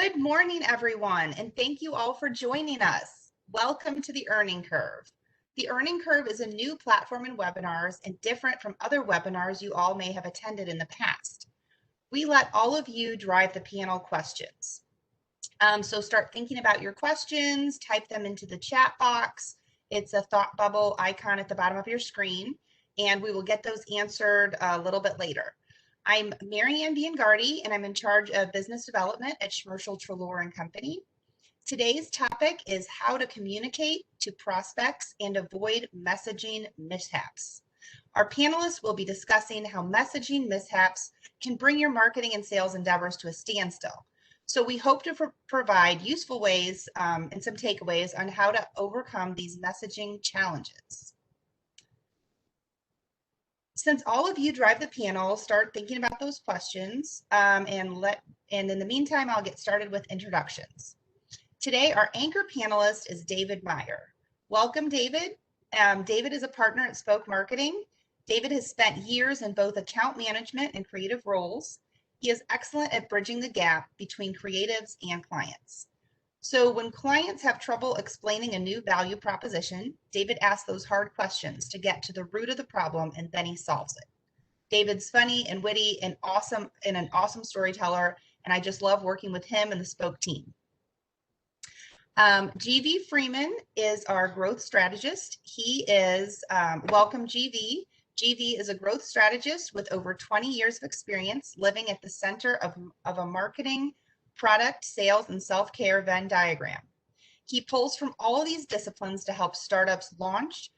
Good morning, everyone, and thank you all for joining us. Welcome to the Earning Curve. The Earning Curve is a new platform in webinars and different from other webinars you all may have attended in the past. We let all of you drive the panel questions. So start thinking about your questions, type them into the chat box. It's a thought bubble icon at the bottom of your screen, and we will get those answered a little bit later. I'm Mary Ann Biangardi, and I'm in charge of business development at Schmershel, Treloar and Company. Today's topic is how to communicate to prospects and avoid messaging mishaps. Our panelists will be discussing how messaging mishaps can bring your marketing and sales endeavors to a standstill. So we hope to provide useful ways and some takeaways on how to overcome these messaging challenges. Since all of you drive the panel, start thinking about those questions, and in the meantime, I'll get started with introductions. Today, our anchor panelist is David Meyer. Welcome, David. David is a partner at Spoke Marketing. David has spent years in both account management and creative roles. He is excellent at bridging the gap between creatives and clients. So when clients have trouble explaining a new value proposition, David asks those hard questions to get to the root of the problem, and then he solves it. David's funny and witty and an awesome storyteller, and I just love working with him and the Spoke team. GV Freeman is our growth strategist. He is, welcome GV. GV is a growth strategist with over 20 years of experience living at the center of a marketing, product, sales, and self-care Venn diagram. He pulls from all of these disciplines to help startups launch,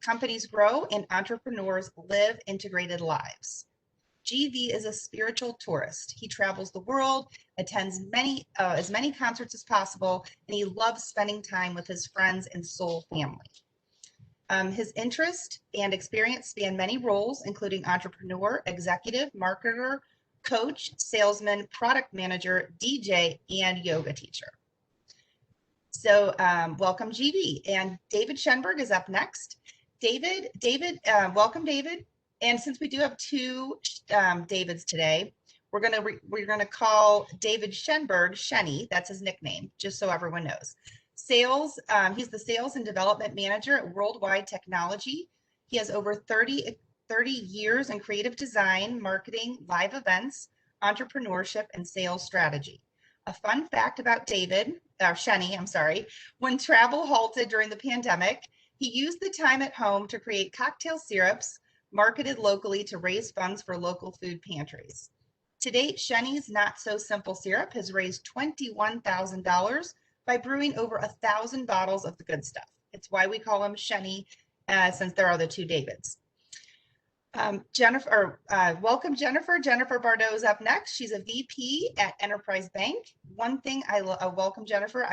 companies grow, and entrepreneurs live integrated lives. GV is a spiritual tourist. He travels the world, attends as many concerts as possible, and he loves spending time with his friends and soul family. His interest and experience span many roles, including entrepreneur, executive, marketer, coach, salesman, product manager, DJ, and yoga teacher. So welcome, GV. And David Schenberg is up next. Welcome, David. And since we do have two Davids today, we're gonna call David Schenberg Shenny. That's his nickname, just so everyone knows. He's the sales and development manager at Worldwide Technology. He has over 30 years in creative design, marketing, live events, entrepreneurship, and sales strategy. A fun fact about Shenny, when travel halted during the pandemic, he used the time at home to create cocktail syrups marketed locally to raise funds for local food pantries. To date, Shenny's Not So Simple syrup has raised $21,000 by brewing over 1,000 bottles of the good stuff. It's why we call him Shenny, since there are the two Davids. Welcome, Jennifer. Jennifer Bardot is up next. She's a VP at Enterprise Bank. One thing welcome, Jennifer.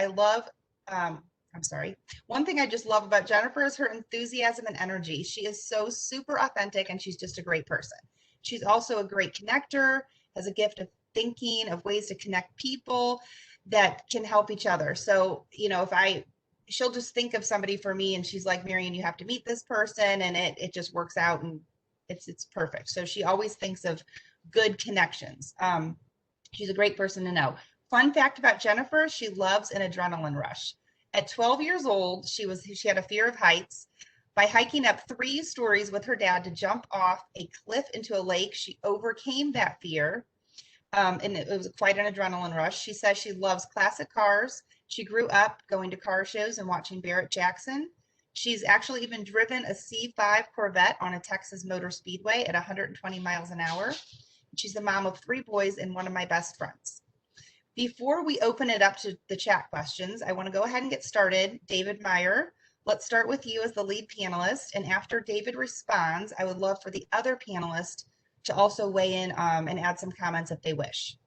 One thing I just love about Jennifer is her enthusiasm and energy. She is so super authentic, and she's just a great person. She's also a great connector, has a gift of thinking of ways to connect people that can help each other. So, she'll just think of somebody for me, and she's like, Marian, you have to meet this person, and it just works out, and it's perfect. So she always thinks of good connections. She's a great person to know. Fun fact about Jennifer, she loves an adrenaline rush. At 12 years old, she had a fear of heights. By hiking up 3 stories with her dad to jump off a cliff into a lake, she overcame that fear. And it was quite an adrenaline rush. She says she loves classic cars. She grew up going to car shows and watching Barrett Jackson. She's actually even driven a C5 Corvette on a Texas motor speedway at 120 miles an hour. She's the mom of 3 boys and one of my best friends. Before we open it up to the chat questions, I want to go ahead and get started. David Meyer, let's start with you as the lead panelist. And after David responds, I would love for the other panelists to also weigh in and add some comments if they wish.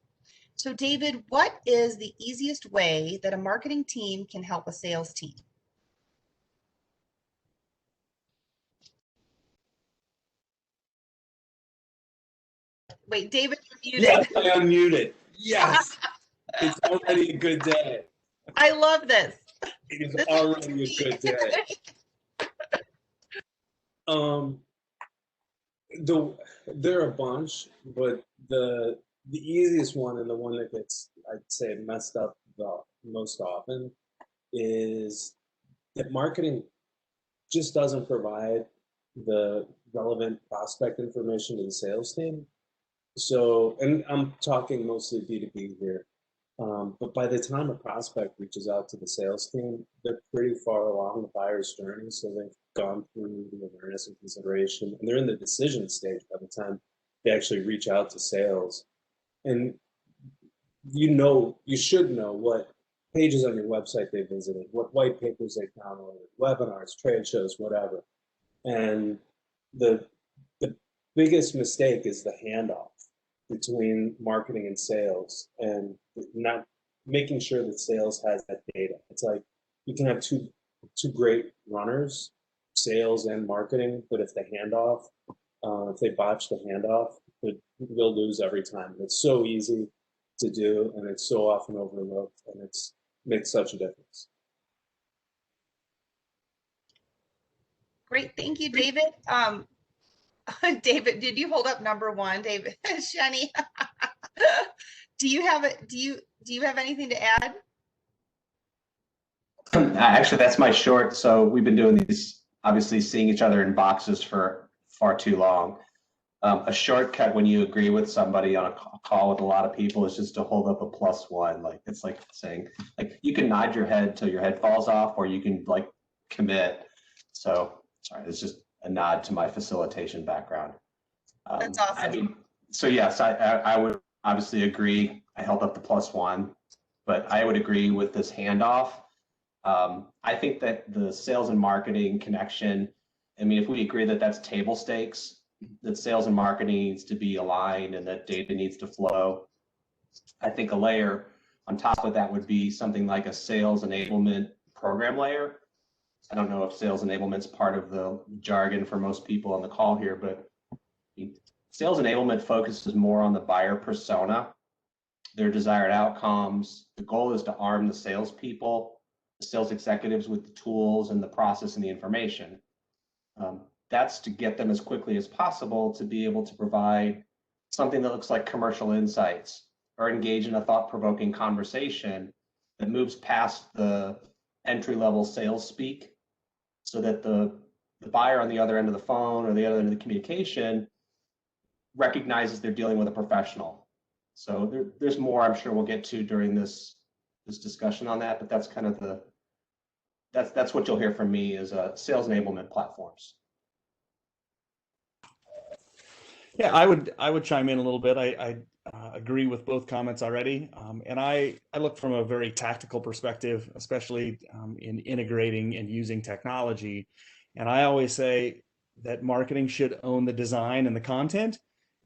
So David, what is the easiest way that a marketing team can help a sales team? Wait, David, you're muted. Yes, I unmuted. Yes. It's already a good day. I love this. It is already a good day. There are a bunch, but the easiest one and the one that gets I'd say messed up the most often is that marketing just doesn't provide the relevant prospect information to the sales team. So, and I'm talking mostly B2B here. But by the time a prospect reaches out to the sales team, they're pretty far along the buyer's journey. So they've gone through the awareness and consideration, and they're in the decision stage by the time they actually reach out to sales. And you should know what pages on your website they visited, what white papers they downloaded, webinars, trade shows, whatever. And the the biggest mistake is the handoff between marketing and sales, and not making sure that sales has that data. It's like you can have two great runners, sales and marketing, but if the handoff, if they botch the handoff, they'll lose every time. It's so easy to do, and it's so often overlooked, and it's makes such a difference. Great, thank you, David. David, did you hold up number one, David? Shani, do you have it? Do you have anything to add? Actually, that's my short. So we've been doing these, obviously seeing each other in boxes for far too long. A shortcut when you agree with somebody on a call with a lot of people is just to hold up a +1. Like it's like saying, like you can nod your head till your head falls off, or you can like commit. So sorry, it's just a nod to my facilitation background. That's awesome. I mean, so yes, I would obviously agree. I held up the +1, but I would agree with this handoff. I think that the sales and marketing connection, I mean, if we agree that that's table stakes, that sales and marketing needs to be aligned and that data needs to flow, I think a layer on top of that would be something like a sales enablement program layer. I don't know if sales enablement is part of the jargon for most people on the call here, but sales enablement focuses more on the buyer persona, their desired outcomes. The goal is to arm the salespeople, the sales executives with the tools and the process and the information. That's to get them as quickly as possible to be able to provide something that looks like commercial insights or engage in a thought-provoking conversation that moves past the entry-level sales speak, so that the buyer on the other end of the phone or the other end of the communication recognizes they're dealing with a professional. So there's more I'm sure we'll get to during this discussion on that, but that's kind of that's what you'll hear from me is sales enablement platforms. Yeah, I would chime in a little bit. I agree with both comments already, and I look from a very tactical perspective, especially in integrating and using technology. And I always say that marketing should own the design and the content,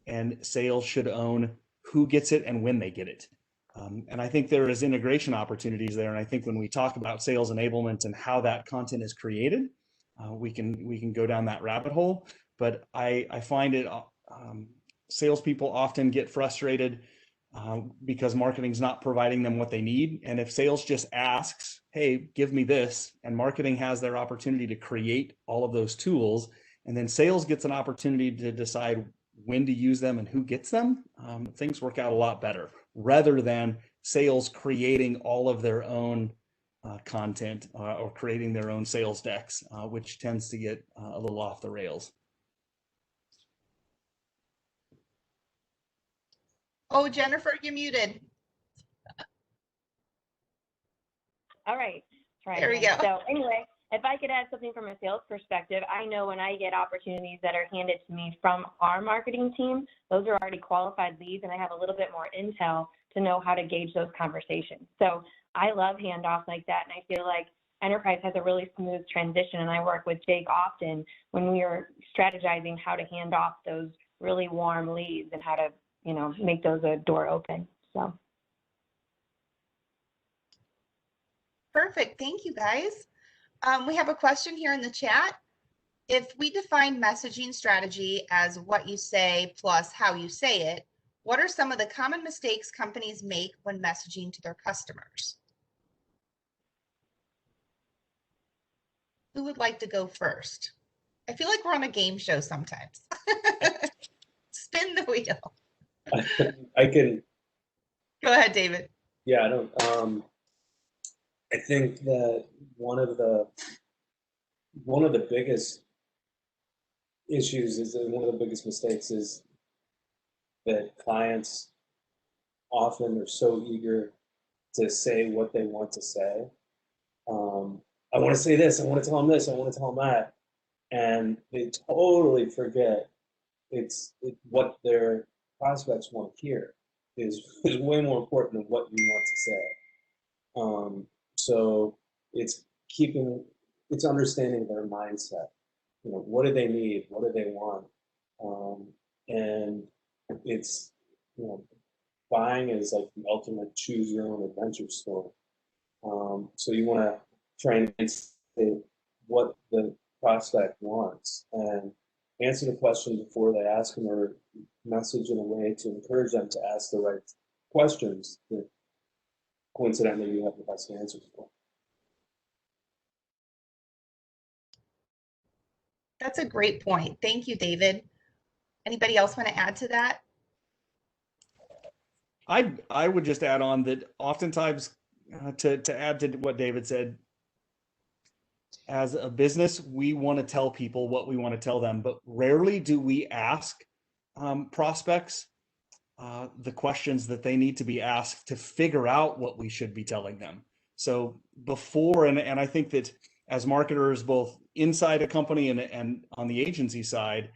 and sales should own who gets it and when they get it. And I think there is integration opportunities there. And I think when we talk about sales enablement and how that content is created, we can go down that rabbit hole. But I find it salespeople often get frustrated because marketing's not providing them what they need. And if sales just asks, hey, give me this, and marketing has their opportunity to create all of those tools, and then sales gets an opportunity to decide when to use them and who gets them, things work out a lot better, rather than sales creating all of their own content or creating their own sales decks, which tends to get a little off the rails. Oh, Jennifer, you're muted. All right. There we go. So anyway, if I could add something from a sales perspective, I know when I get opportunities that are handed to me from our marketing team, those are already qualified leads, and I have a little bit more intel to know how to gauge those conversations. So I love handoffs like that, and I feel like Enterprise has a really smooth transition, and I work with Jake often when we are strategizing how to hand off those really warm leads and how to, you know, make those a door open. So. Perfect. Thank you, guys. We have a question here in the chat. If we define messaging strategy as what you say plus how you say it, what are some of the common mistakes companies make when messaging to their customers? Who would like to go first? I feel like we're on a game show sometimes. Spin the wheel. I can. Go ahead, David. Yeah, I don't. I think that one of the biggest issues is that one of the biggest mistakes is that clients often are so eager to say what they want to say. I want to say this. I want to tell them this. I want to tell them that, and they totally forget what their prospects want to hear is way more important than what you want to say. So it's it's understanding their mindset. You know, what do they need? What do they want? And it's, you know, buying is like the ultimate choose your own adventure store. So you want to try and anticipate what the prospect wants and answer the question before they ask them, or message in a way to encourage them to ask the right questions that coincidentally you have the best answers for. That's a great point. Thank you, David. Anybody else want to add to that? I would just add on that oftentimes, to add to what David said, as a business, we want to tell people what we want to tell them, but rarely do we ask prospects the questions that they need to be asked to figure out what we should be telling them. So before, and I think that as marketers, both inside a company and on the agency side,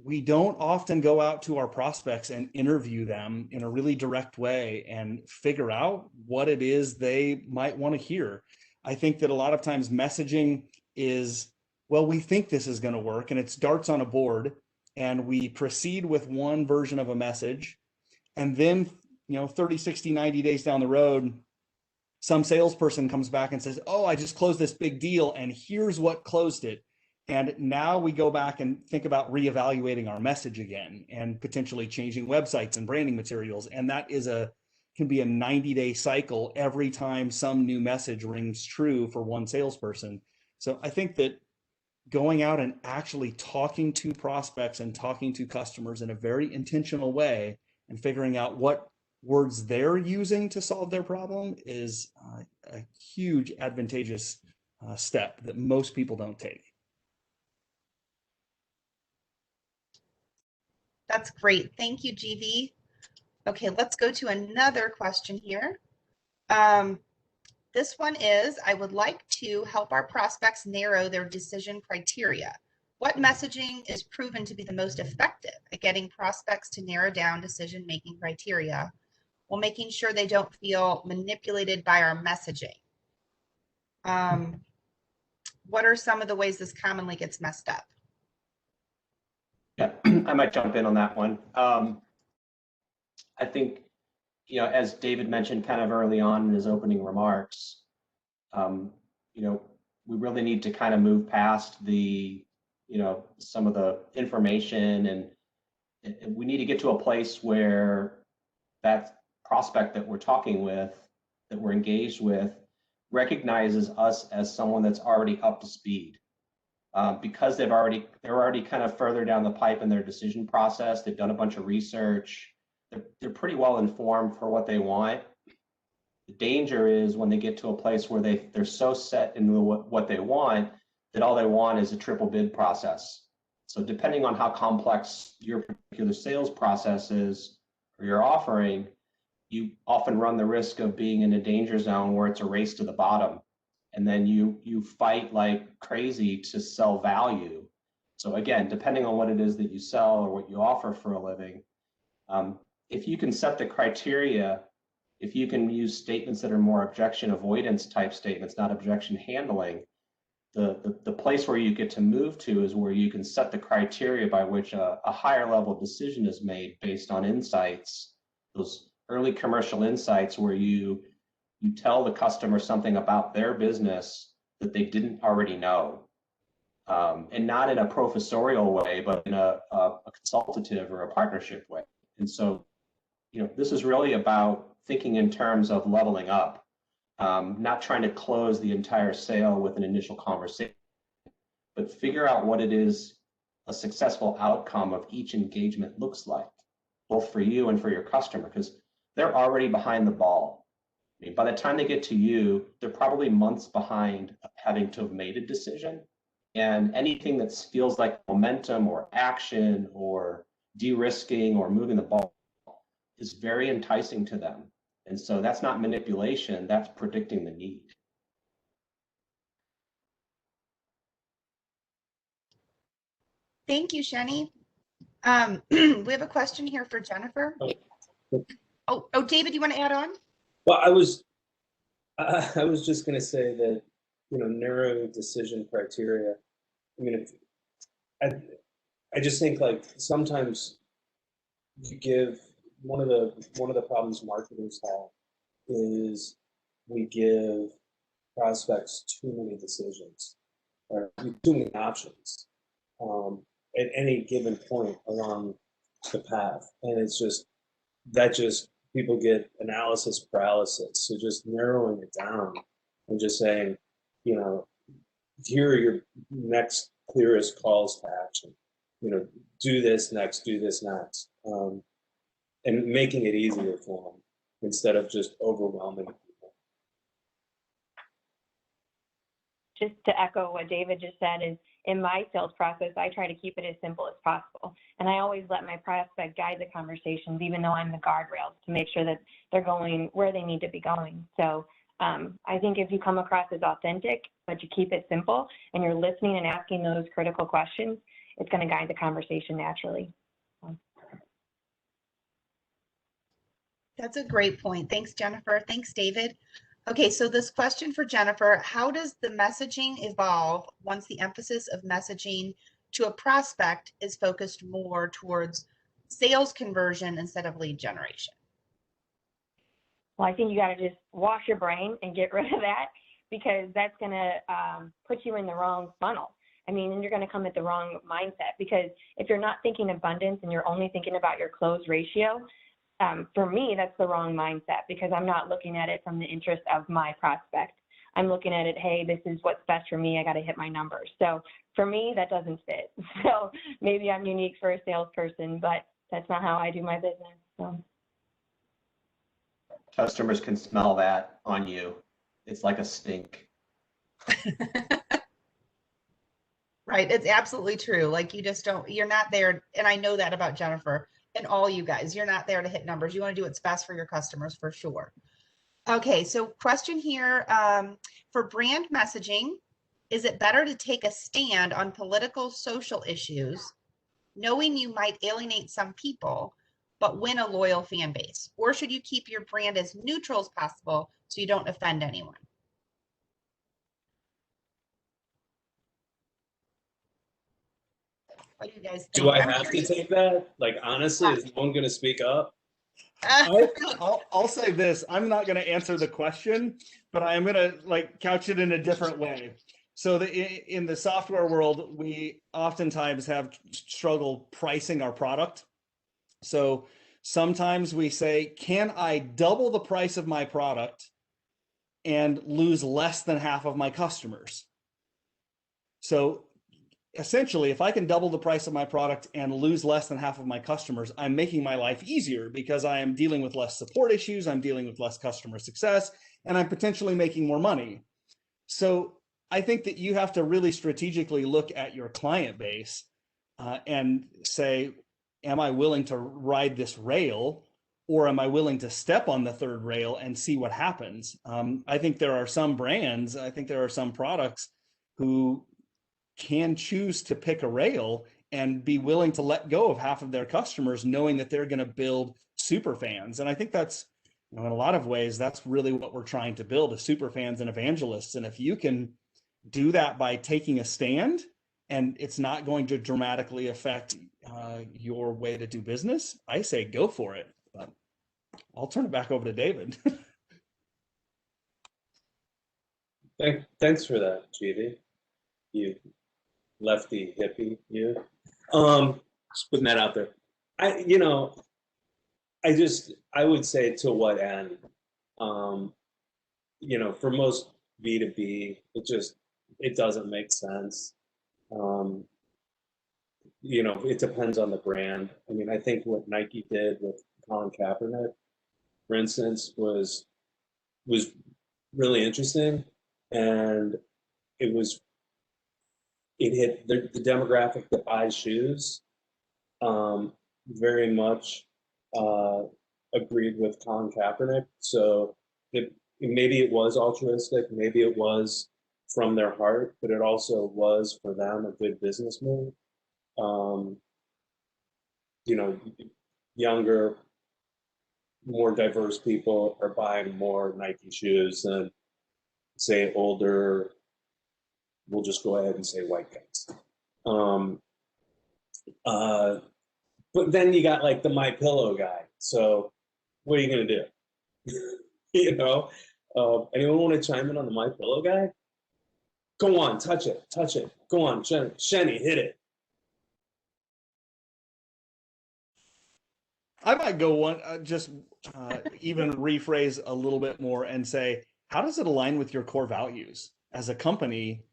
we don't often go out to our prospects and interview them in a really direct way and figure out what it is they might want to hear. I think that a lot of times messaging is, well, we think this is going to work, and it's darts on a board, and we proceed with one version of a message. And then, 30, 60, 90 days down the road, some salesperson comes back and says, oh, I just closed this big deal, and here's what closed it. And now we go back and think about reevaluating our message again and potentially changing websites and branding materials. And that can be a 90-day cycle every time some new message rings true for one salesperson. So I think that going out and actually talking to prospects and talking to customers in a very intentional way and figuring out what words they're using to solve their problem is a huge advantageous step that most people don't take. That's great. Thank you, GV. Okay, let's go to another question here. This one is, I would like to help our prospects narrow their decision criteria. What messaging is proven to be the most effective at getting prospects to narrow down decision-making criteria while making sure they don't feel manipulated by our messaging? What are some of the ways this commonly gets messed up? Yeah, I might jump in on that one. I think, as David mentioned kind of early on in his opening remarks, we really need to kind of move past some of the information, and we need to get to a place where that prospect that we're talking with, that we're engaged with, recognizes us as someone that's already up to speed. Because they're already kind of further down the pipe in their decision process. They've done a bunch of research. They're pretty well informed for what they want. The danger is when they get to a place where they're so set in what they want that all they want is a triple bid process. So depending on how complex your particular sales process is or your offering, you often run the risk of being in a danger zone where it's a race to the bottom. And then you fight like crazy to sell value. So again, depending on what it is that you sell or what you offer for a living, if you can set the criteria, if you can use statements that are more objection avoidance type statements, not objection handling, the place where you get to move to is where you can set the criteria by which a higher level decision is made based on insights, those early commercial insights where you tell the customer something about their business that they didn't already know, and not in a professorial way, but in a consultative or a partnership way. And so, this is really about thinking in terms of leveling up, not trying to close the entire sale with an initial conversation, but figure out what it is a successful outcome of each engagement looks like, both for you and for your customer, because they're already behind the ball. I mean, by the time they get to you, they're probably months behind having to have made a decision. And anything that feels like momentum or action or de-risking or moving the ball is very enticing to them. And so that's not manipulation, that's predicting the need. Thank you, Shani. We have a question here for Jennifer. Oh, David, you want to add on? Well, I was just going to say that, narrowing decision criteria. I mean, I just think like sometimes you give one of the problems marketers have is we give prospects too many decisions or too many options at any given point along the path, and it's just people get analysis paralysis. So just narrowing it down and just saying, here are your next clearest calls to action. Do this next, do this next, and making it easier for them instead of just overwhelming people. Just to echo what David just said, is in my sales process, I try to keep it as simple as possible. And I always let my prospect guide the conversations, even though I'm the guardrails, to make sure that they're going where they need to be going. So I think if you come across as authentic, but you keep it simple and you're listening and asking those critical questions, it's going to guide the conversation naturally. That's a great point. Thanks, Jennifer. Thanks, David. Okay, so this question for Jennifer, how does the messaging evolve once the emphasis of messaging to a prospect is focused more towards sales conversion instead of lead generation? Well, I think you got to just wash your brain and get rid of that, because that's going to put you in the wrong funnel. I mean, and you're going to come at the wrong mindset, because if you're not thinking abundance and you're only thinking about your close ratio, for me, that's the wrong mindset, because I'm not looking at it from the interest of my prospect. I'm looking at it, hey, this is what's best for me. I got to hit my numbers. So for me, that doesn't fit. So maybe I'm unique for a salesperson, but that's not how I do my business. So. Customers can smell that on you. It's like a stink. Right. It's absolutely true. Like you're not there. And I know that about Jennifer and all you guys. You're not there to hit numbers. You want to do what's best for your customers for sure. Okay. So question here for brand messaging. Is it better to take a stand on political social issues, knowing you might alienate some people, but win a loyal fan base? Or should you keep your brand as neutral as possible so you don't offend anyone? What do you guys think? Do I have to take that? Like, honestly, is no one going to speak up? I'll say this. I'm not going to answer the question, but I am going to couch it in a different way. So in the software world, we oftentimes have struggle pricing our product. So sometimes we say, can I double the price of my product and lose less than half of my customers? So essentially, if I can double the price of my product and lose less than half of my customers, I'm making my life easier, because I am dealing with less support issues, I'm dealing with less customer success, and I'm potentially making more money. So I think that you have to really strategically look at your client base and say, am I willing to ride this rail, or am I willing to step on the third rail and see what happens? I think there are some brands, I think there are some products who can choose to pick a rail and be willing to let go of half of their customers, knowing that they're going to build super fans. And I think that's, in a lot of ways, that's really what we're trying to build, is super fans and evangelists. And if you can do that by taking a stand, and it's not going to dramatically affect your way to do business, I say go for it. But I'll turn it back over to David. Thanks for that, GV. You lefty hippie, you. Just putting that out there. I would say, to what end? For most B2B, it doesn't make sense. It depends on the brand. I mean, I think what Nike did with Colin Kaepernick, for instance, was was really interesting, and it hit the demographic that buys shoes. Very much agreed with Colin Kaepernick. So maybe it was altruistic, maybe it was from their heart, but it also was for them a good business move. You know, younger, more diverse people are buying more Nike shoes than, say, older, we'll just go ahead and say white guys. Um, uh, but then you got like the My Pillow guy. So what are you gonna do? You know, anyone want to chime in on the My Pillow guy? Go on, touch it, touch it. Go on, Shenny, hit it. I might go one, even rephrase a little bit more and say, how does it align with your core values as a company?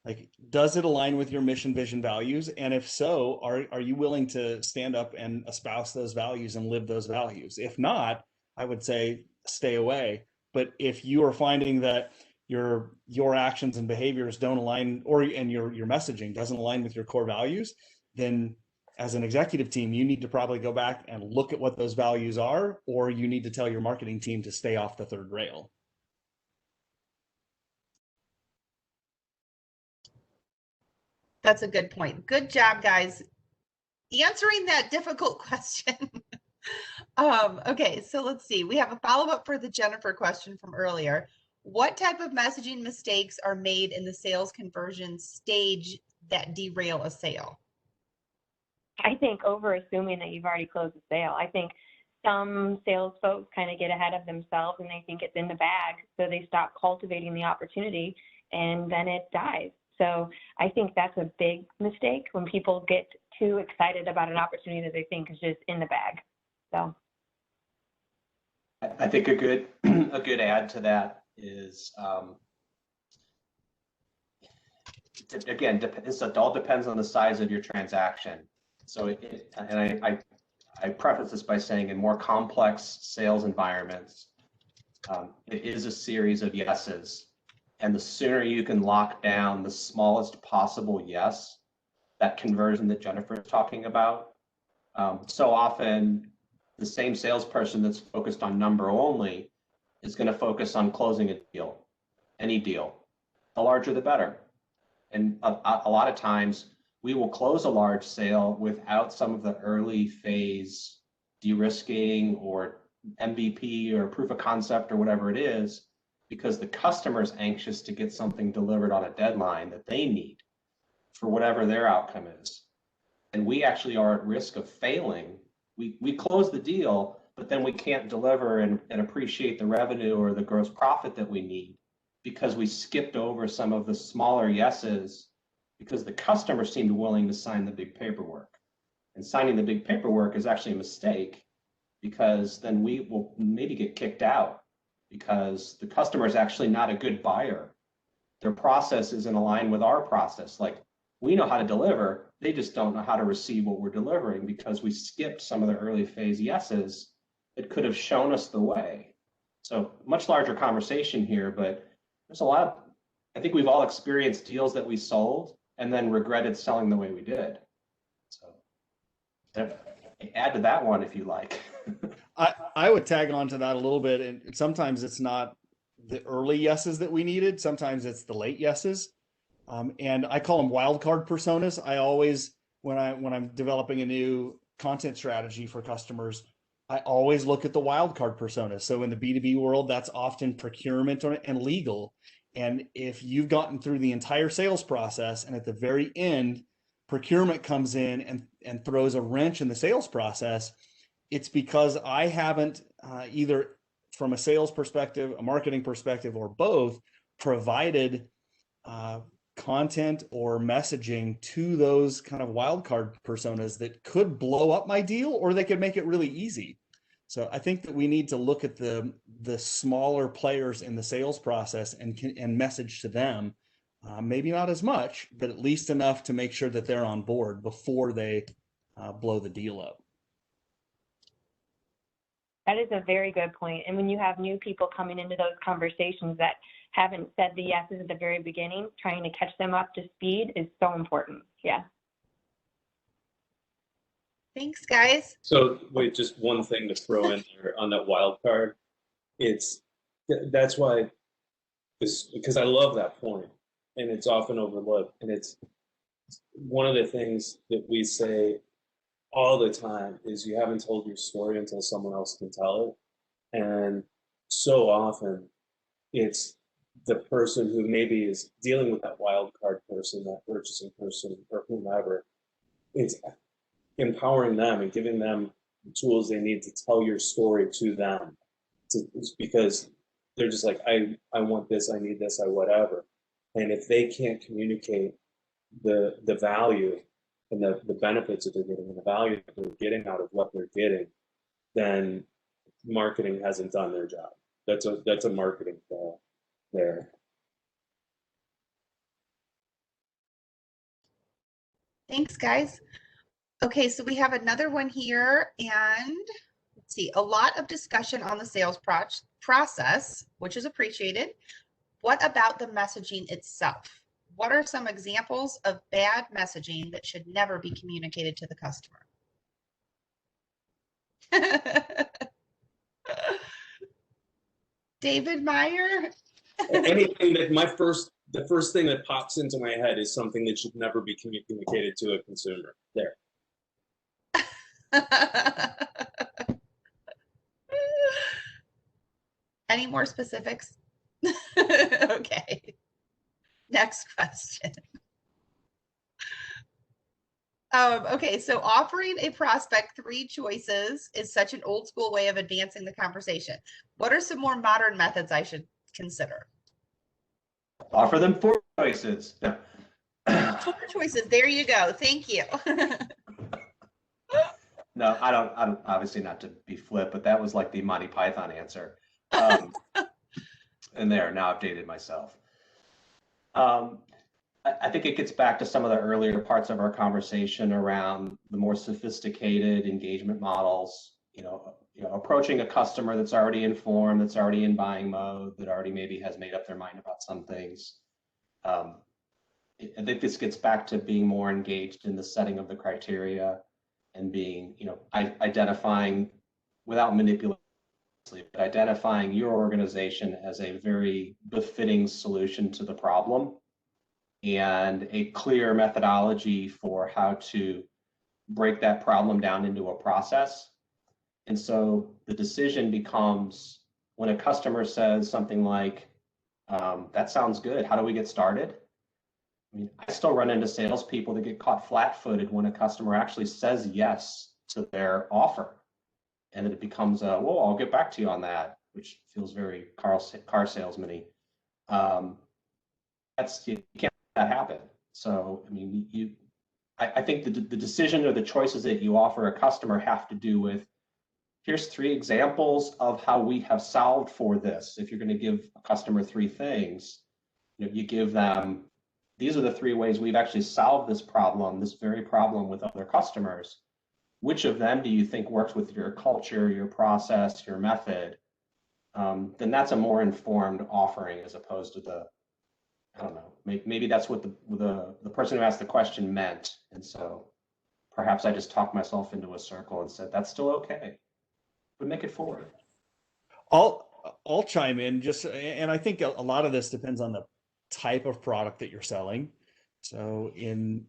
Like, does it align with your mission, vision, values? And if so, are you willing to stand up and espouse those values and live those values? If not, I would say stay away. But if you are finding that your actions and behaviors don't align, and your messaging doesn't align with your core values, then as an executive team, you need to probably go back and look at what those values are, or you need to tell your marketing team to stay off the third rail. That's a good point. Good job, guys, answering that difficult question. Okay, so let's see. We have a follow-up for the Jennifer question from earlier. What type of messaging mistakes are made in the sales conversion stage that derail a sale? I think over assuming that you've already closed the sale. I think some sales folks kind of get ahead of themselves and they think it's in the bag, so they stop cultivating the opportunity and then it dies. So I think that's a big mistake when people get too excited about an opportunity that they think is just in the bag. So I think a good add to that is again, it all depends on the size of your transaction. So I preface this by saying in more complex sales environments, it is a series of yeses. And the sooner you can lock down the smallest possible yes, that conversion that Jennifer is talking about. So often the same salesperson that's focused on number only is going to focus on closing a deal, any deal. The larger, the better. And a lot of times we will close a large sale without some of the early phase de-risking or MVP or proof of concept or whatever it is, because the customer is anxious to get something delivered on a deadline that they need for whatever their outcome is. And we actually are at risk of failing. We close the deal, but then we can't deliver and appreciate the revenue or the gross profit that we need because we skipped over some of the smaller yeses because the customer seemed willing to sign the big paperwork. And signing the big paperwork is actually a mistake because then we will maybe get kicked out because the customer is actually not a good buyer. Their process isn't aligned with our process. Like, we know how to deliver, they just don't know how to receive what we're delivering because we skipped some of the early phase yeses that could have shown us the way. So much larger conversation here, but there's a lot of, I think we've all experienced deals that we sold and then regretted selling the way we did. So add to that one if you like. I would tag on to that a little bit. And sometimes it's not the early yeses that we needed. Sometimes it's the late yeses. And I call them wildcard personas. I always, when I'm developing a new content strategy for customers, I always look at the wildcard personas. So in the B2B world, that's often procurement and legal. And if you've gotten through the entire sales process and at the very end, procurement comes in and throws a wrench in the sales process, it's because I haven't either from a sales perspective, a marketing perspective, or both provided content or messaging to those kind of wildcard personas that could blow up my deal or they could make it really easy. So I think that we need to look at the smaller players in the sales process and message to them, maybe not as much, but at least enough to make sure that they're on board before they blow the deal up. That is a very good point. And when you have new people coming into those conversations that haven't said the yeses at the very beginning, trying to catch them up to speed is so important. Yeah. Thanks, guys. So wait, just one thing to throw in there on that wild card. That's why this, because I love that point, and it's often overlooked, and it's one of the things that we say all the time is you haven't told your story until someone else can tell it. And so often it's the person who maybe is dealing with that wild card person, that purchasing person, or whomever. It's empowering them and giving them the tools they need to tell your story to them, because they're just like, I want this, I need this, I whatever. And if they can't communicate the value and the benefits that they're getting and the value that they're getting out of what they're getting, then marketing hasn't done their job. That's a marketing fail there. Thanks, guys. Okay, so we have another one here, and let's see, a lot of discussion on the sales process, which is appreciated. What about the messaging itself? What are some examples of bad messaging that should never be communicated to the customer? David Meyer? Anything that the first thing that pops into my head is something that should never be communicated to a consumer. There. Any more specifics? Okay. Next question. Okay, so offering a prospect 3 choices is such an old school way of advancing the conversation. What are some more modern methods I should consider? Offer them 4 choices. 4 choices. There you go. Thank you. No, I don't obviously, not to be flip, but that was like the Monty Python answer. And there, now I've dated myself. I think it gets back to some of the earlier parts of our conversation around the more sophisticated engagement models, approaching a customer that's already informed, that's already in buying mode, that already maybe has made up their mind about some things. I think this gets back to being more engaged in the setting of the criteria and being, identifying without manipulation, but identifying your organization as a very befitting solution to the problem and a clear methodology for how to break that problem down into a process. And so the decision becomes, when a customer says something like, that sounds good, how do we get started? I mean, I still run into salespeople that get caught flat-footed when a customer actually says yes to their offer. And then it becomes well, I'll get back to you on that, which feels very car salesman-y. You can't let that happen. So, I mean, I think the decision or the choices that you offer a customer have to do with, here's 3 examples of how we have solved for this. If you're going to give a customer 3 things, you give them, these are the 3 ways we've actually solved this problem, this very problem with other customers. Which of them do you think works with your culture, your process, your method? Then that's a more informed offering as opposed to I don't know, maybe that's what the person who asked the question meant. And so perhaps I just talked myself into a circle and said, that's still okay, but make it forward. I'll chime in and I think a lot of this depends on the type of product that you're selling. So in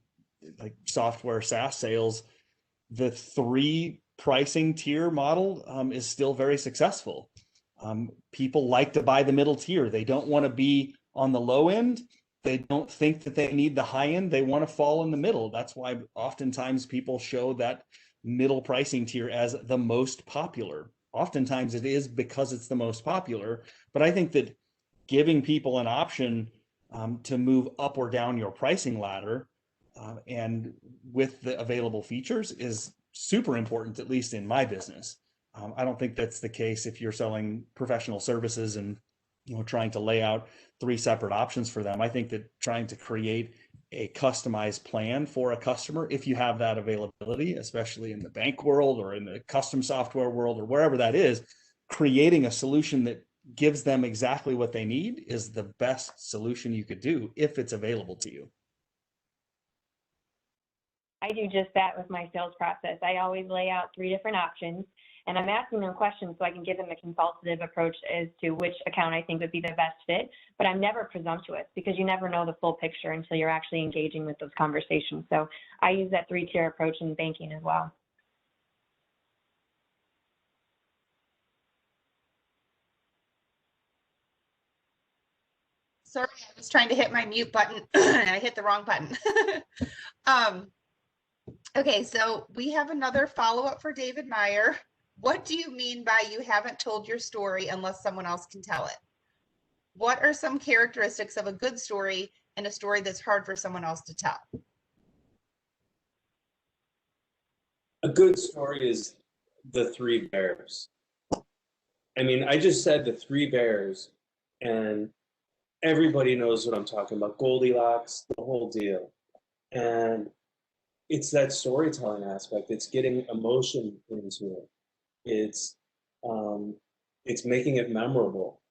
like software SaaS sales, the 3 pricing tier model is still very successful. People like to buy the middle tier. They don't want to be on the low end. They don't think that they need the high end. They want to fall in the middle. That's why oftentimes people show that middle pricing tier as the most popular. Oftentimes it is because it's the most popular, but I think that giving people an option to move up or down your pricing ladder and with the available features is super important, at least in my business. I don't think that's the case if you're selling professional services and trying to lay out 3 separate options for them. I think that trying to create a customized plan for a customer, if you have that availability, especially in the bank world or in the custom software world or wherever that is, creating a solution that gives them exactly what they need is the best solution you could do if it's available to you. I do just that with my sales process. I always lay out 3 different options, and I'm asking them questions so I can give them a consultative approach as to which account I think would be the best fit. But I'm never presumptuous, because you never know the full picture until you're actually engaging with those conversations. So I use that 3-tier approach in banking as well. Sorry, I was trying to hit my mute button and I hit the wrong button. Okay, so we have another follow-up for David Meyer. What do you mean by you haven't told your story unless someone else can tell it? What are some characteristics of a good story and a story that's hard for someone else to tell? A good story is the 3 bears. I mean, I just said the 3 bears, and everybody knows what I'm talking about. Goldilocks, the whole deal. And it's that storytelling aspect. It's getting emotion into it. It's making it memorable.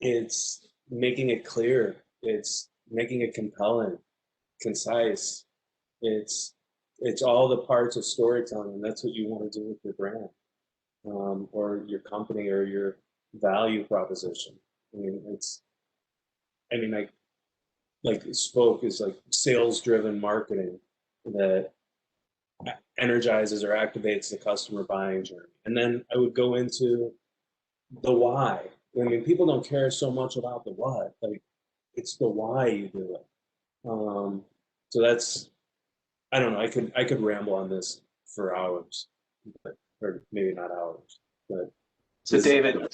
It's making it clear. It's making it compelling, concise. It's all the parts of storytelling. That's what you want to do with your brand, or your company, or your value proposition. I mean, like spoke is like sales-driven marketing that energizes or activates the customer buying journey. And then I would go into the why. I mean, people don't care so much about the what. Like, it's the why you do it. So that's, I don't know. I could ramble on this for hours, or maybe not hours, but. So David,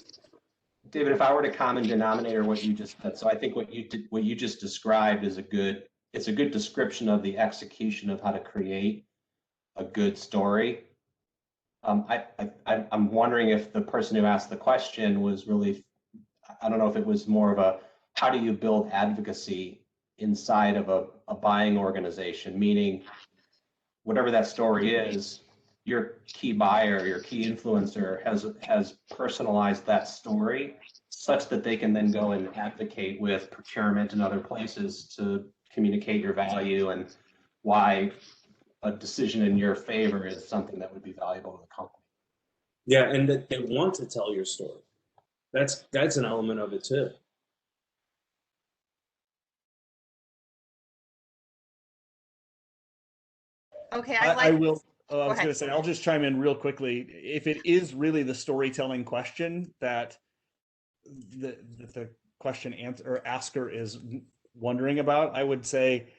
if I were to common denominator what you just said, so I think what you just described is it's a good description of the execution of how to create a good story. I'm wondering if the person who asked the question was really, I don't know if it was more of a, how do you build advocacy inside of a buying organization, meaning whatever that story is, your key buyer, your key influencer has personalized that story such that they can then go and advocate with procurement and other places to communicate your value and why a decision in your favor is something that would be valuable to the company. Yeah, and that they want to tell your story. That's an element of it too. Okay, I will. I was ahead. going to say, I'll just chime in real quickly. If it is really the storytelling question that the question answer or asker is wondering about, I would say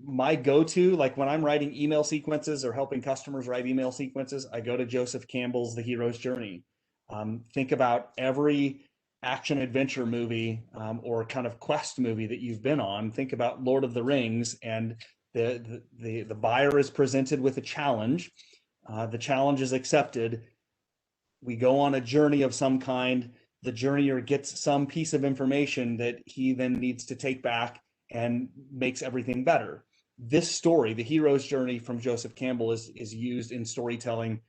my go-to, like when I'm writing email sequences or helping customers write email sequences, I go to Joseph Campbell's The Hero's Journey. Think about every action adventure movie or kind of quest movie that you've been on. Think about Lord of the Rings, and the buyer is presented with a challenge. The challenge is accepted. We go on a journey of some kind. The journeyer gets some piece of information that he then needs to take back and makes everything better. This story, The Hero's Journey from Joseph Campbell, is used in storytelling.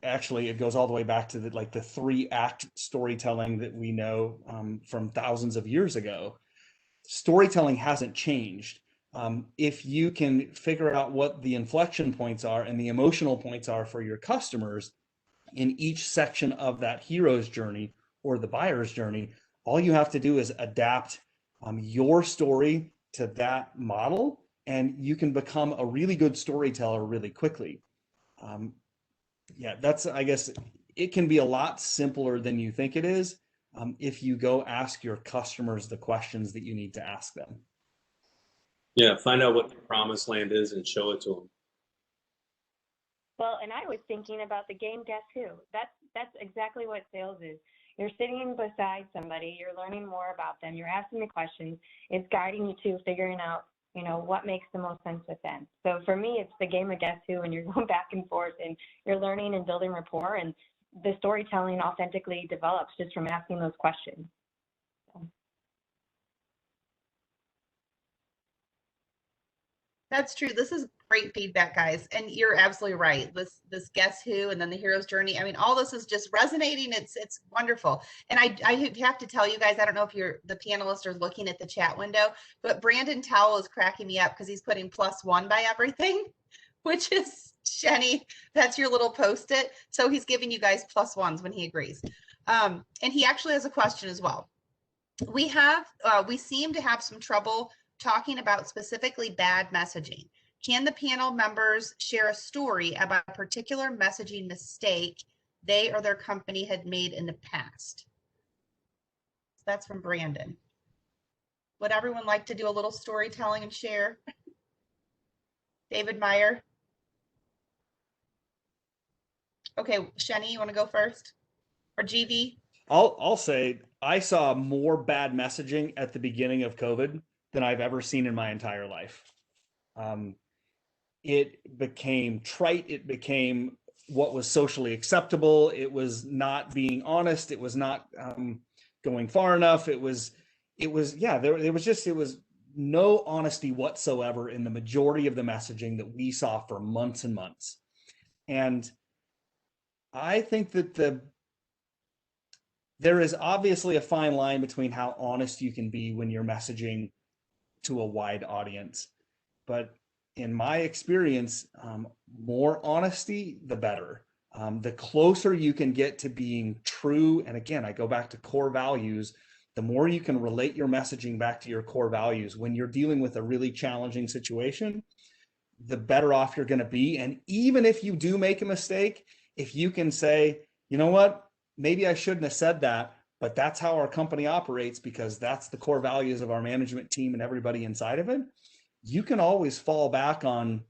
Actually, it goes all the way back to the 3-act storytelling that we know from thousands of years ago. Storytelling hasn't changed. If you can figure out what the inflection points are and the emotional points are for your customers in each section of that hero's journey or the buyer's journey, all you have to do is adapt your story to that model, and you can become a really good storyteller really quickly. Yeah, that's, I guess, it can be a lot simpler than you think it is if you go ask your customers the questions that you need to ask them. Yeah, find out what the promised land is and show it to them. Well, and I was thinking about the game Guess Who. That's exactly what sales is. You're sitting beside somebody, you're learning more about them, you're asking the questions, it's guiding you to figuring out, what makes the most sense with them. So for me, it's the game of Guess Who, and you're going back and forth and you're learning and building rapport, and the storytelling authentically develops just from asking those questions. That's true. This is great feedback, guys. And you're absolutely right. This Guess Who and then the hero's journey. I mean, all this is just resonating. It's wonderful. And I have to tell you guys, I don't know if you're the panelists are looking at the chat window, but Brandon Towell is cracking me up because he's putting +1 by everything, which is Shenny. That's your little post-it. So he's giving you guys +1s when he agrees. And he actually has a question as well. We seem to have some trouble talking about specifically bad messaging. Can the panel members share a story about a particular messaging mistake they or their company had made in the past? That's from Brandon. Would everyone like to do a little storytelling and share? David Meyer. Okay, Shenny, you want to go first? Or GV? I'll say I saw more bad messaging at the beginning of COVID than I've ever seen in my entire life. It became trite. It became what was socially acceptable. It was not being honest. It was not going far enough. It was no honesty whatsoever in the majority of the messaging that we saw for months and months. And I think that there is obviously a fine line between how honest you can be when you're messaging to a wide audience. But in my experience, more honesty, the better. The closer you can get to being true, and again, I go back to core values, the more you can relate your messaging back to your core values when you're dealing with a really challenging situation, the better off you're going to be. And even if you do make a mistake, if you can say, you know what, maybe I shouldn't have said that, but that's how our company operates because that's the core values of our management team and everybody inside of it, you can always fall back on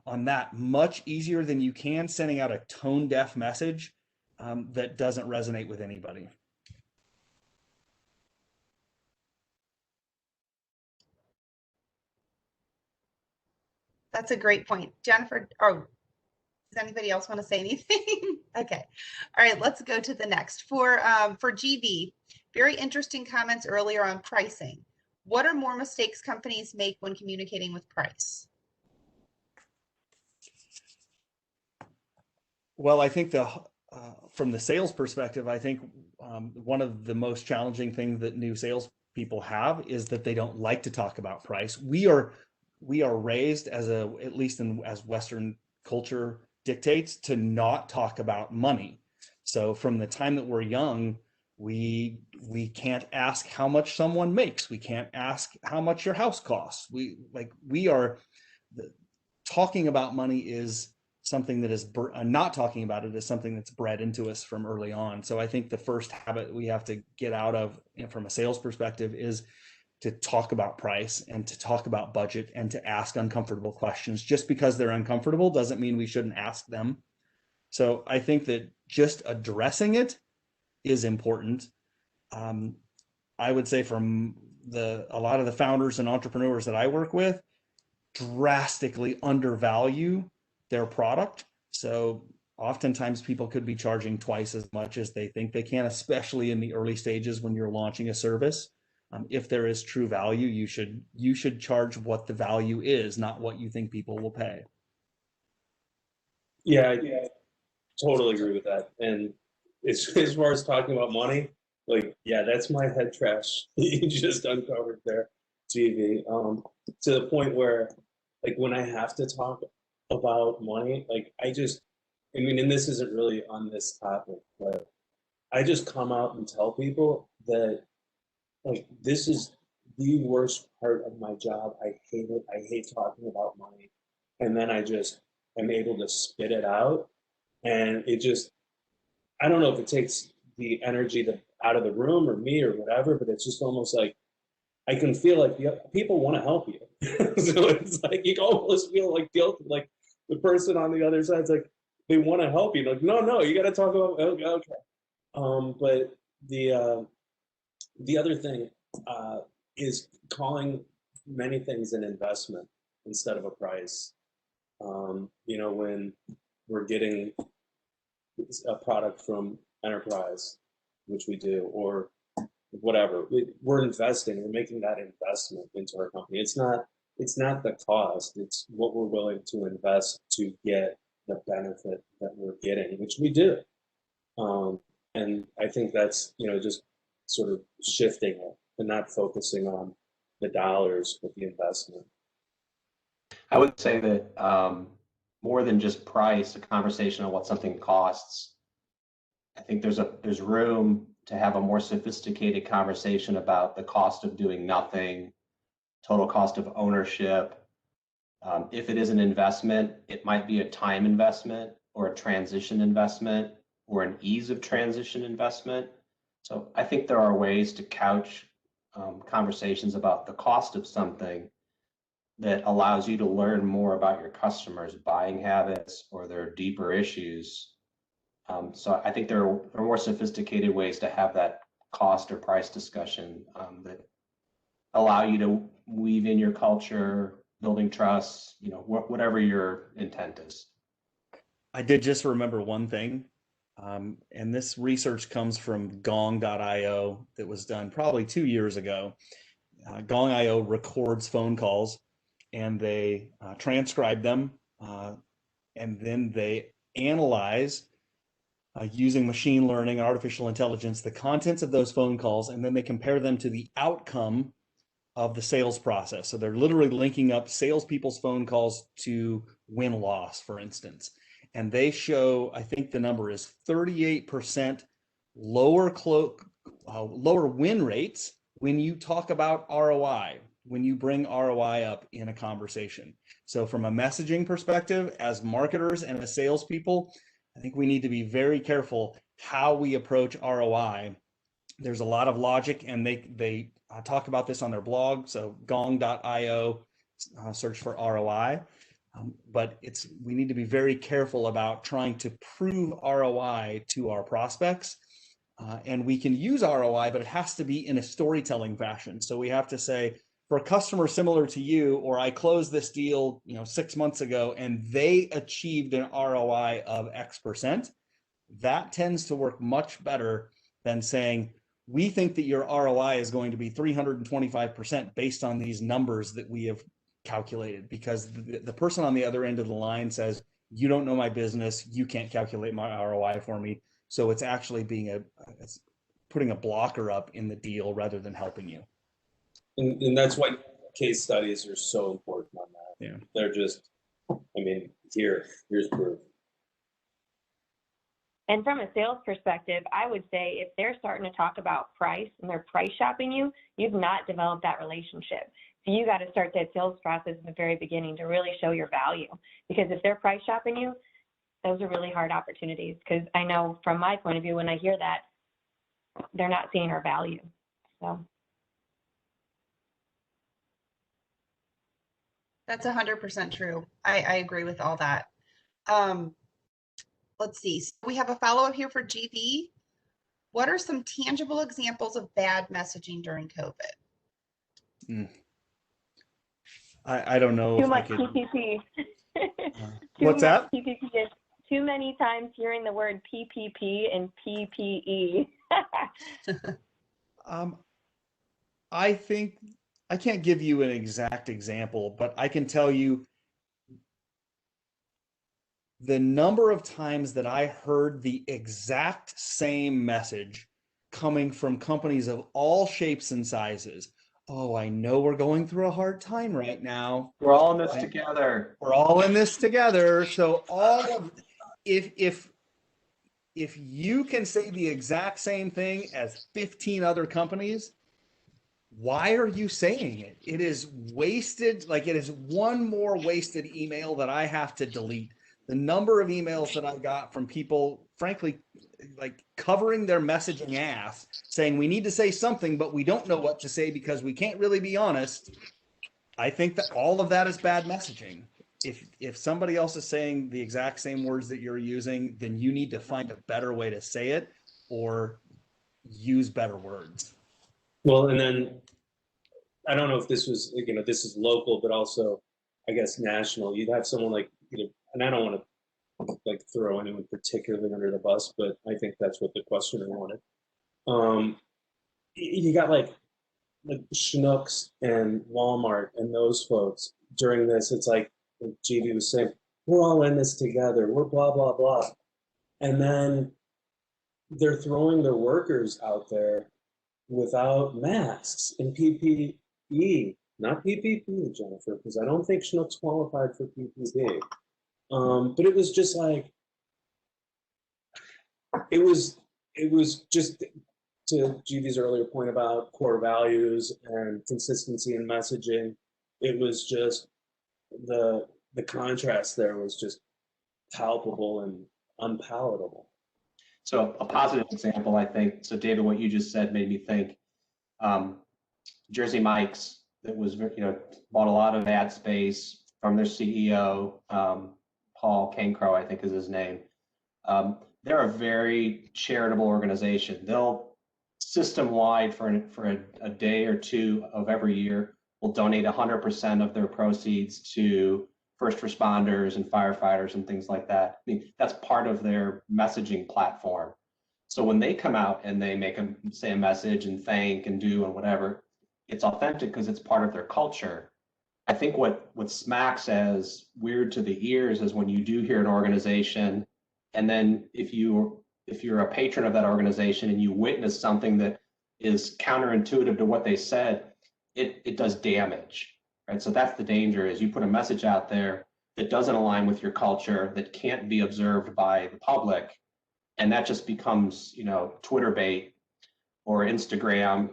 that much easier than you can sending out a tone deaf message that doesn't resonate with anybody. That's a great point. Jennifer, or does anybody else want to say anything? Okay. All right, let's go to the next. For GV, very interesting comments earlier on pricing. What are more mistakes companies make when communicating with price? Well, I think from the sales perspective, I think one of the most challenging things that new sales people have is that they don't like to talk about price. We are raised at least as Western culture dictates, to not talk about money. So from the time that we're young, we can't ask how much someone makes. We can't ask how much your house costs. Talking about money is something that is not talking about it is something that's bred into us from early on. So I think the first habit we have to get out of from a sales perspective is to talk about price and to talk about budget and to ask uncomfortable questions. Just because they're uncomfortable doesn't mean we shouldn't ask them. So I think that just addressing it is important. I would say from a lot of the founders and entrepreneurs that I work with drastically undervalue their product. So oftentimes people could be charging twice as much as they think they can, especially in the early stages when you're launching a service. If there is true value, you should charge what the value is, not what you think people will pay. Yeah, I totally agree with that. And as far as talking about money, like, yeah, that's my head trash you just uncovered there, GV. To the point where, like, when I have to talk about money, like, I mean, and this isn't really on this topic, but I just come out and tell people that, like, this is the worst part of my job. I hate it. I hate talking about money. And then I just am able to spit it out. And I don't know if it takes the energy out of the room or me or whatever, but it's just almost like I can feel like people want to help you. So it's like you almost feel like guilty, like the person on the other side's like, they want to help you. Like, no, you got to talk about, okay. But the other thing is calling many things an investment instead of a price. When we're getting a product from enterprise, which we do, or whatever, we're investing, we're making that investment into our company. It's not it's not the cost, it's what we're willing to invest to get the benefit that we're getting, which we do. And I think that's, just sort of shifting it and not focusing on the dollars, but the investment. I would say that more than just price, a conversation on what something costs. I think there's room to have a more sophisticated conversation about the cost of doing nothing, total cost of ownership. If it is an investment, it might be a time investment or a transition investment or an ease of transition investment. So I think there are ways to couch conversations about the cost of something that allows you to learn more about your customers' buying habits or their deeper issues. So I think there are more sophisticated ways to have that cost or price discussion that allow you to weave in your culture, building trust, whatever your intent is. I did just remember one thing, and this research comes from gong.io that was done probably 2 years ago. Gong.io records phone calls and they transcribe them, and then they analyze using machine learning, artificial intelligence, the contents of those phone calls, and then they compare them to the outcome of the sales process. So they're literally linking up salespeople's phone calls to win-loss, for instance. And they show, I think the number is 38% lower win rates when you talk about ROI, when you bring ROI up in a conversation. So from a messaging perspective, as marketers and as salespeople, I think we need to be very careful how we approach ROI. There's a lot of logic, and they talk about this on their blog. So gong.io, search for ROI. But we need to be very careful about trying to prove ROI to our prospects. And we can use ROI, but it has to be in a storytelling fashion. So we have to say, for a customer similar to you, or I closed this deal 6 months ago and they achieved an ROI of X%, that tends to work much better than saying, we think that your ROI is going to be 325% based on these numbers that we have calculated, because the person on the other end of the line says, you don't know my business, you can't calculate my ROI for me. So it's actually it's putting a blocker up in the deal rather than helping you. And that's why case studies are so important on that. Yeah. They're just, here's proof. And from a sales perspective, I would say if they're starting to talk about price and they're price shopping you, you've not developed that relationship. So you got to start that sales process in the very beginning to really show your value. Because if they're price shopping you, those are really hard opportunities. Because I know from my point of view, when I hear that, they're not seeing our value. So That's 100% true. I agree with all that. Let's see. So we have a follow-up here for GV. What are some tangible examples of bad messaging during COVID? I don't know. Too much PPP. What's that? PPP. Too many times hearing the word PPP and PPE. I think I can't give you an exact example, but I can tell you the number of times that I heard the exact same message coming from companies of all shapes and sizes. Oh, I know we're going through a hard time right now. We're all in this together. We're all in this together. So if you can say the exact same thing as 15 other companies, why are you saying it? It is wasted. Like, it is one more wasted email that I have to delete. The number of emails that I got from people, frankly, like covering their messaging ass, saying we need to say something, but we don't know what to say because we can't really be honest. I think that all of that is bad messaging. If somebody else is saying the exact same words that you're using, then you need to find a better way to say it or use better words. Well, and then I don't know if this was, this is local, but also, I guess, national. You'd have someone like, and I don't want to like throw anyone particularly under the bus, but I think that's what the questioner wanted. You got like like Schnucks and Walmart and those folks during this, it's like GV was saying, we're all in this together. We're blah, blah, blah. And then they're throwing their workers out there without masks and PPE, not PPP, Jennifer, because I don't think Schnucks qualified for PPP. But it was just like, it was just to GV's earlier point about core values and consistency in messaging. It was just the contrast there was just palpable and unpalatable. So a positive example, I think, so David, what you just said made me think, Jersey Mike's, that was, bought a lot of ad space from their CEO, Paul Cancrow, I think is his name. They're a very charitable organization. They'll system-wide for a day or two of every year will donate 100% of their proceeds to first responders and firefighters and things like that. I mean, that's part of their messaging platform. So when they come out and they say a message and thank and do and whatever, it's authentic because it's part of their culture. I think what smacks as weird to the ears is when you do hear an organization, and then if you're a patron of that organization and you witness something that is counterintuitive to what they said, it does damage, right? So that's the danger, is you put a message out there that doesn't align with your culture, that can't be observed by the public, and that just becomes, Twitter bait or Instagram,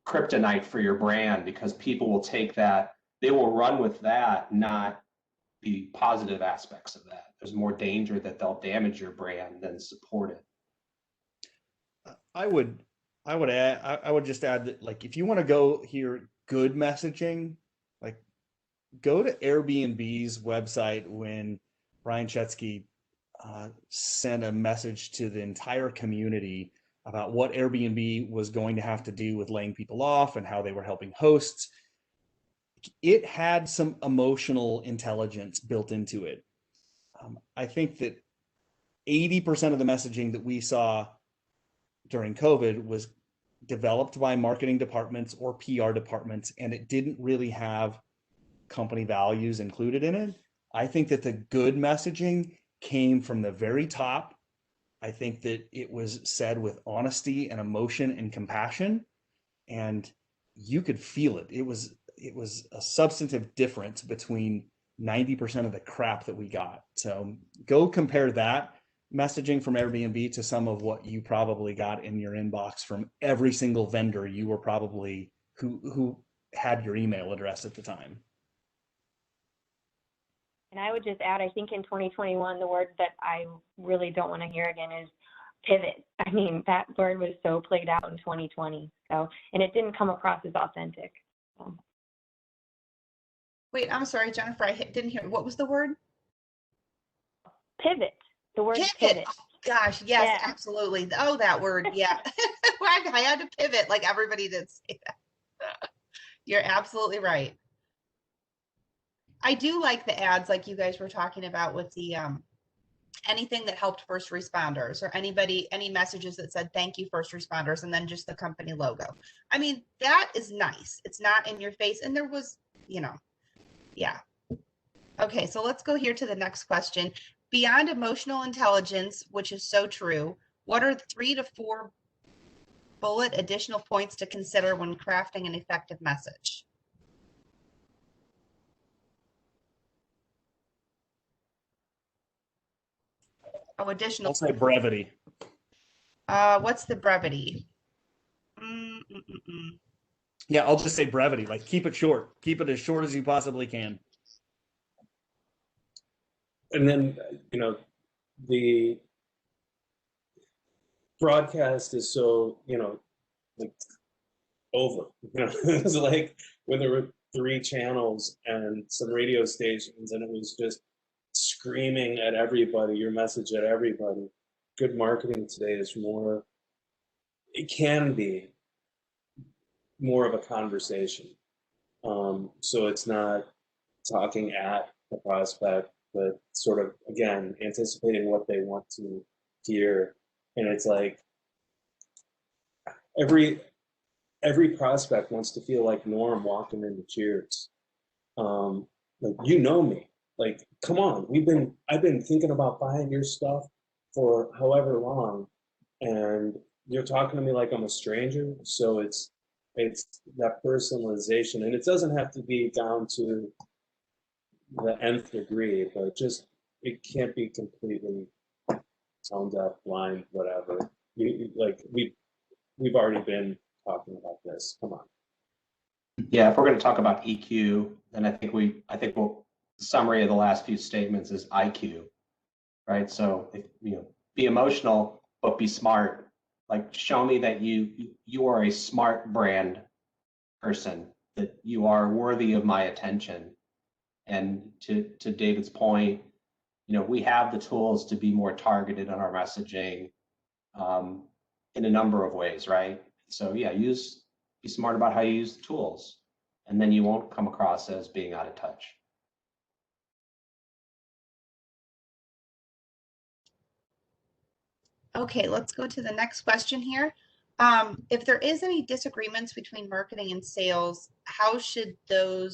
kryptonite for your brand, because people will take that, they will run with that, not the positive aspects of that. There's more danger that they'll damage your brand than support it. I would just add that, like, if you want to go hear good messaging, like, go to Airbnb's website when Brian Chesky sent a message to the entire community about what Airbnb was going to have to do with laying people off and how they were helping hosts. It had some emotional intelligence built into it. I think that 80% of the messaging that we saw during COVID was developed by marketing departments or PR departments, and it didn't really have company values included in it. I think that the good messaging came from the very top. I think that it was said with honesty and emotion and compassion, and you could feel it. It was a substantive difference between 90% of the crap that we got. So go compare that messaging from Airbnb to some of what you probably got in your inbox from every single vendor you were probably who had your email address at the time. And I would just add, I think in 2021, the word that I really don't want to hear again is pivot. I mean, that word was so played out in 2020. So, and it didn't come across as authentic. So. Wait, I'm sorry, Jennifer, I didn't hear. What was the word? Pivot. The word pivot. Oh, gosh, yes, yeah. Absolutely. Oh, that word, yeah. I had to pivot, like everybody did say that. You're absolutely right. I do like the ads, like you guys were talking about with the anything that helped first responders, or any messages that said thank you first responders, and then just the company logo. I mean, that is nice. It's not in your face, and there was, yeah. Okay, so let's go here to the next question. Beyond emotional intelligence, which is so true, what are 3 to 4 bullet additional points to consider when crafting an effective message? Oh, additional. I'll say brevity. What's the brevity? Yeah, I'll just say brevity. Like, keep it short. Keep it as short as you possibly can. And then, the broadcast is so, like over. It was like when there were 3 channels and some radio stations, and it was just screaming at everybody, your message at everybody. Good marketing today is more, it can be more of a conversation. So it's not talking at the prospect, but sort of, again, anticipating what they want to hear. And it's like every every prospect wants to feel like Norm walking into Cheers. Like, you know me. Like, come on, I've been thinking about buying your stuff for however long, and you're talking to me like I'm a stranger. So it's that personalization, and it doesn't have to be down to the nth degree, but just it can't be completely tone deaf, blind, whatever. Like we've already been talking about this. Come on. Yeah, if we're going to talk about EQ, then the summary of the last few statements is IQ, right? So if be emotional, but be smart. Like, show me that you are a smart brand person, that you are worthy of my attention. And to David's point, we have the tools to be more targeted on our messaging in a number of ways, right? So yeah, be smart about how you use the tools, and then you won't come across as being out of touch. Okay, let's go to the next question here. If there is any disagreements between marketing and sales, how should the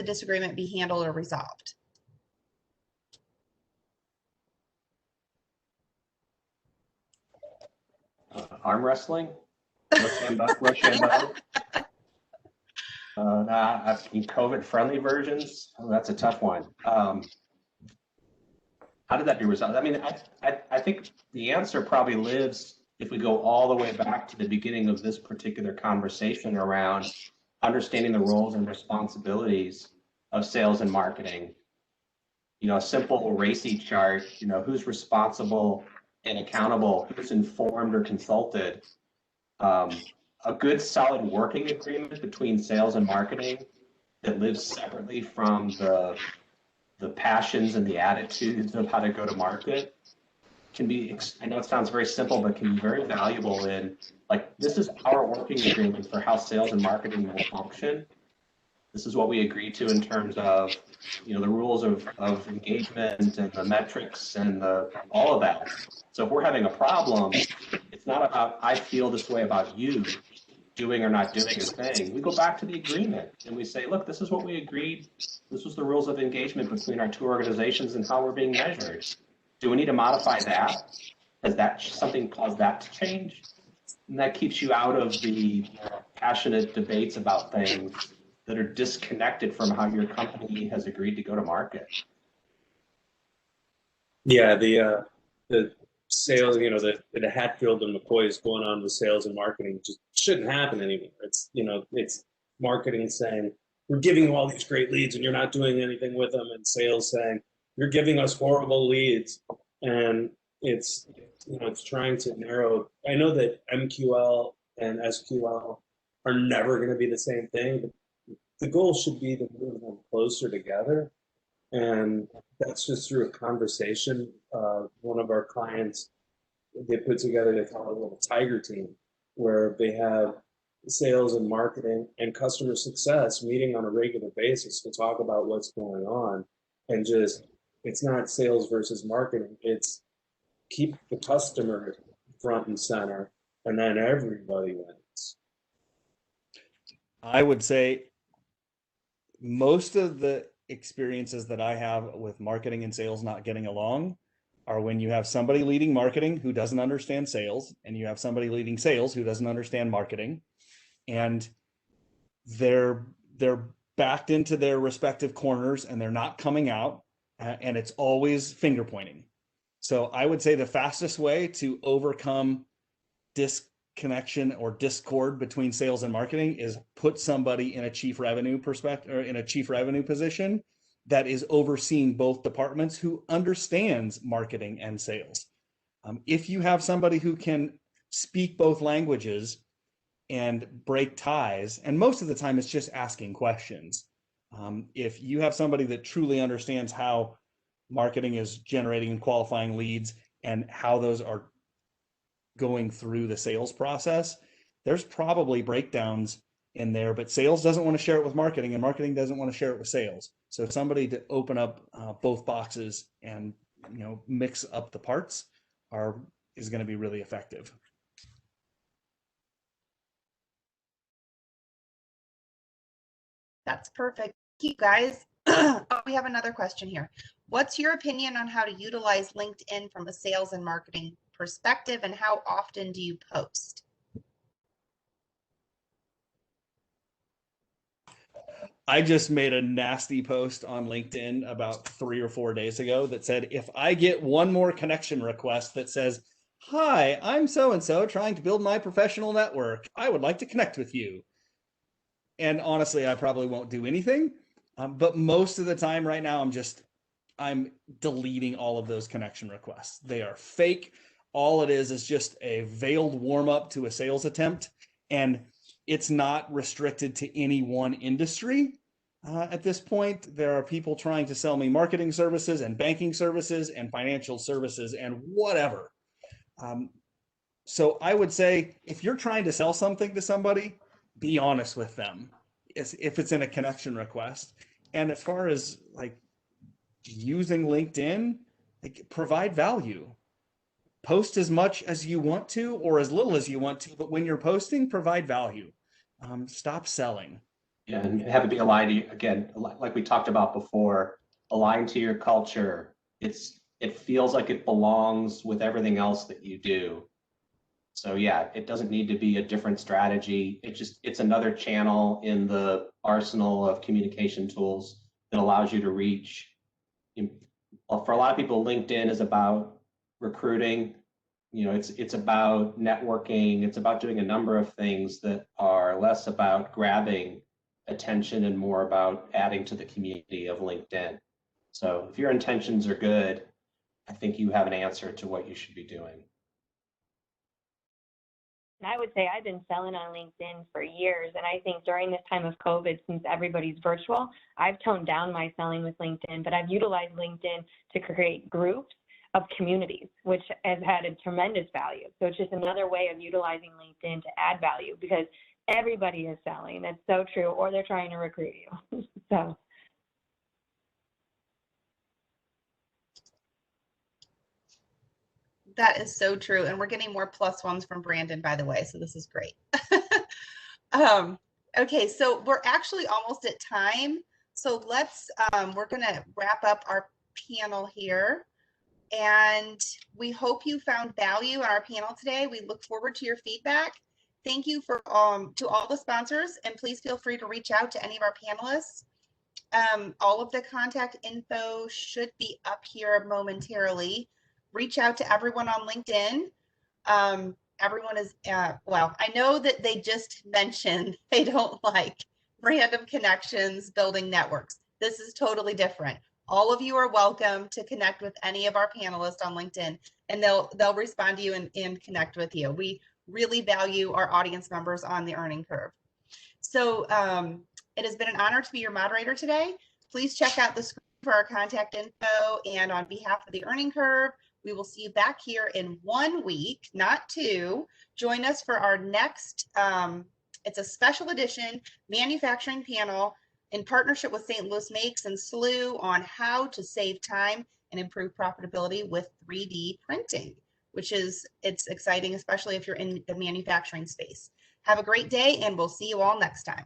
disagreement be handled or resolved? Arm wrestling, Rochambeau. COVID-friendly versions. Oh, that's a tough one. How did that be resolved? I mean, I think the answer probably lives if we go all the way back to the beginning of this particular conversation around understanding the roles and responsibilities of sales and marketing. A simple RACI chart, who's responsible and accountable, who's informed or consulted. A good solid working agreement between sales and marketing that lives separately from the passions and the attitudes of how to go to market can be, I know it sounds very simple, but can be very valuable in, like, this is our working agreement for how sales and marketing will function. This is what we agree to in terms of, the rules of engagement and the metrics and all of that. So if we're having a problem, it's not about, I feel this way about you doing or not doing a thing. We go back to the agreement and we say, look, this is what we agreed. This was the rules of engagement between our two organizations and how we're being measured. Do we need to modify that? Has that something caused that to change? And that keeps you out of the passionate debates about things that are disconnected from how your company has agreed to go to market. Yeah, the sales, the Hatfield and McCoys going on with sales and marketing just shouldn't happen anymore. It's marketing saying, we're giving you all these great leads and you're not doing anything with them, and sales saying, you're giving us horrible leads. And it's trying to narrow. I know that MQL and SQL are never going to be the same thing, but the goal should be to move them closer together. And that's just through a conversation. One of our clients, they put together, they call it a little tiger team, where they have sales and marketing and customer success meeting on a regular basis to talk about what's going on. And just, it's not sales versus marketing. It's keep the customer front and center, and then everybody wins. I would say most of the experiences that I have with marketing and sales not getting along are when you have somebody leading marketing who doesn't understand sales, and you have somebody leading sales who doesn't understand marketing, and they're backed into their respective corners and they're not coming out, and it's always finger pointing. So I would say the fastest way to overcome disconnection or discord between sales and marketing is put somebody in a chief revenue perspective, or in a chief revenue position that is overseeing both departments, who understands marketing and sales. If you have somebody who can speak both languages and break ties, and most of the time it's just asking questions. If you have somebody that truly understands how marketing is generating and qualifying leads and how those are going through the sales process, there's probably breakdowns in there, but sales doesn't want to share it with marketing, and marketing doesn't want to share it with sales. So somebody to open up both boxes and mix up the parts is going to be really effective. That's perfect. Thank you, guys. Oh, we have another question here. What's your opinion on how to utilize LinkedIn from a sales and marketing perspective, and how often do you post? I just made a nasty post on LinkedIn about 3 or 4 days ago that said, if I get one more connection request that says, "Hi, I'm so and so trying to build my professional network. I would like to connect with you." And honestly, I probably won't do anything. But most of the time right now, I'm deleting all of those connection requests. They are fake. All it is just a veiled warm up to a sales attempt. And it's not restricted to any one industry. At this point, there are people trying to sell me marketing services and banking services and financial services and whatever. So I would say if you're trying to sell something to somebody, be honest with them if it's in a connection request. And as far as like using LinkedIn, like, provide value. Post as much as you want to or as little as you want to, but when you're posting, provide value. Stop selling. Yeah, and have it be aligned to you, again, like we talked about before, aligned to your culture. It feels like it belongs with everything else that you do. So yeah, it doesn't need to be a different strategy. It's another channel in the arsenal of communication tools that allows you to reach. For a lot of people, LinkedIn is about recruiting. It's about networking. It's about doing a number of things that are less about grabbing attention and more about adding to the community of LinkedIn. So if your intentions are good, I think you have an answer to what you should be doing. And I would say I've been selling on LinkedIn for years. And I think during this time of COVID, since everybody's virtual, I've toned down my selling with LinkedIn, but I've utilized LinkedIn to create groups of communities, which has had a tremendous value. So it's just another way of utilizing LinkedIn to add value, because everybody is selling. That's so true. Or they're trying to recruit you. So. That is so true. And we're getting more +1s from Brandon, by the way. So this is great. Okay, so we're actually almost at time. So we're going to wrap up our panel here. And we hope you found value in our panel today. We look forward to your feedback. Thank you to all the sponsors, and please feel free to reach out to any of our panelists. All of the contact info should be up here momentarily. Reach out to everyone on LinkedIn. Everyone is, well, I know that they just mentioned they don't like random connections, building networks. This is totally different. All of you are welcome to connect with any of our panelists on LinkedIn, and they'll respond to you and connect with you. We really value our audience members on the earning curve. So it has been an honor to be your moderator today. Please check out the screen for our contact info, and on behalf of the earning curve, we will see you back here in 1 week, not 2. Join us for our next, it's a special edition manufacturing panel in partnership with St. Louis Makes and SLU on how to save time and improve profitability with 3D printing, it's exciting, especially if you're in the manufacturing space. Have a great day, and we'll see you all next time.